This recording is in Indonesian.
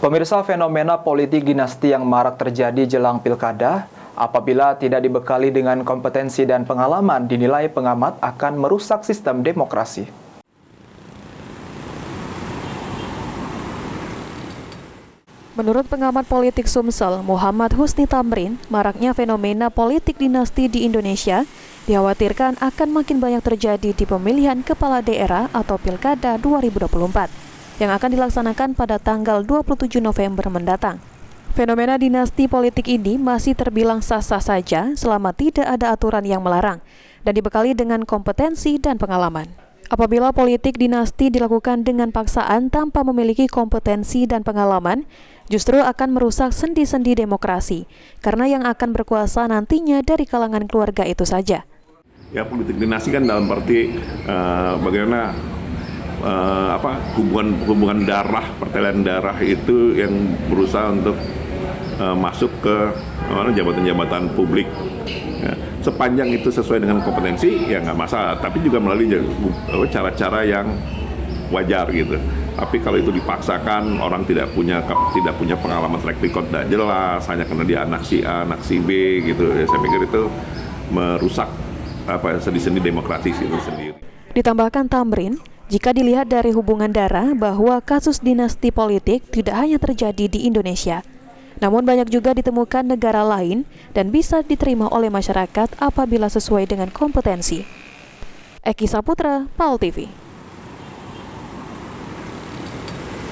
Pemirsa, fenomena politik dinasti yang marak terjadi jelang pilkada, apabila tidak dibekali dengan kompetensi dan pengalaman, dinilai pengamat akan merusak sistem demokrasi. Menurut pengamat politik Sumsel, Muhammad Husni Tamrin, maraknya fenomena politik dinasti di Indonesia dikhawatirkan akan makin banyak terjadi di pemilihan kepala daerah atau Pilkada 2024 yang akan dilaksanakan pada tanggal 27 November mendatang. Fenomena dinasti politik ini masih terbilang sah-sah saja selama tidak ada aturan yang melarang dan dibekali dengan kompetensi dan pengalaman. Apabila politik dinasti dilakukan dengan paksaan tanpa memiliki kompetensi dan pengalaman, justru akan merusak sendi-sendi demokrasi, karena yang akan berkuasa nantinya dari kalangan keluarga itu saja. Ya, politik dinasti kan dalam arti bagaimana hubungan darah, pertalian darah itu yang berusaha untuk masuk ke jabatan-jabatan publik. Ya, sepanjang itu sesuai dengan kompetensi, ya nggak masalah. Tapi juga melalui cara-cara yang wajar gitu. Tapi kalau itu dipaksakan, orang tidak punya pengalaman track record tidak jelas, hanya karena dia anak si A, anak si B gitu. Ya, saya pikir itu merusak sendi-sendi demokrasi itu sendiri. Ditambahkan Tamrin, jika dilihat dari hubungan darah bahwa kasus dinasti politik tidak hanya terjadi di Indonesia, namun banyak juga ditemukan negara lain dan bisa diterima oleh masyarakat apabila sesuai dengan kompetensi. Eki Saputra, PAL TV.